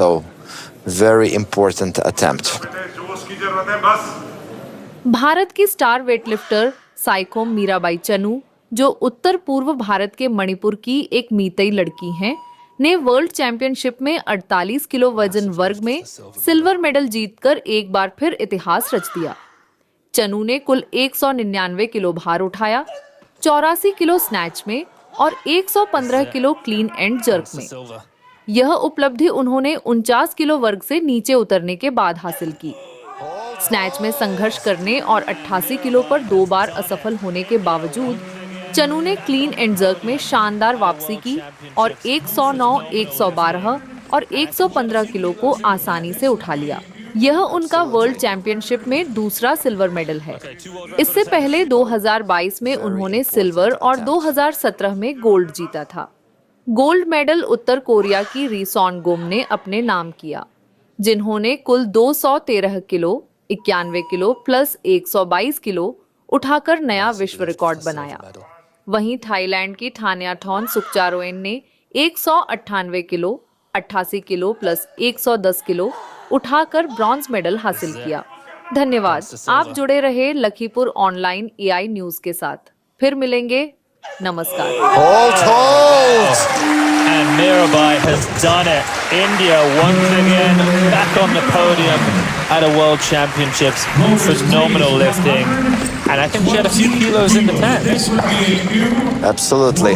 So, very important attempt. Bharat की star weightlifter Saikhom Mirabai Chanu, जो उत्तर पूर्व भारत के मणिपुर की एक मीतई लड़की हैं, ने वर्ल्ड चैंपियनशिप में 48 किलो वजन वर्ग में सिल्वर मेडल जीतकर एक बार फिर इतिहास रच दिया। चनू ने कुल 199 किलो भार उठाया, 84 किलो स्नैच में और 115 किलो क्लीन एंड जर्क में। यह उपलब्धि उन्होंने 49 किलो वर्ग से नीचे उतरने के बाद हासिल की। स्नैच में संघर्ष करने और 88 किलो पर 2 बार असफल होने के बावजूद चनू ने क्लीन एंड जर्क में शानदार वापसी की और 109, 112 और 115 किलो को आसानी से उठा लिया। यह उनका वर्ल्ड चैंपियनशिप में दूसरा सिल्वर मेडल है। इससे पहले 2022 में उन्होंने सिल्वर और 2017 में गोल्ड जीता था। गोल्ड मेडल उत्तर कोरिया की री सॉन गुम ने अपने नाम किया, जिन्होंने कुल 213 किलो, 91 किलो प्लस 122 किलो उठाकर नया विश्व रिकॉर्ड बनाया। वहीं थाईलैंड की थान्याथॉन सुकचारोएन ने 198 किलो, 88 किलो प्लस 110 किलो उठाकर ब्रॉन्ज मेडल हासिल किया। धन्यवाद। आप जुड़े रहे लखीपुर ऑनलाइन AI न्यूज के साथ। फिर मिलेंगे। नमस्कार। And Mirabai has done it. India once again back on the podium at a World Championships. Phenomenal lifting. And I think she had a few kilos in the tank. Absolutely.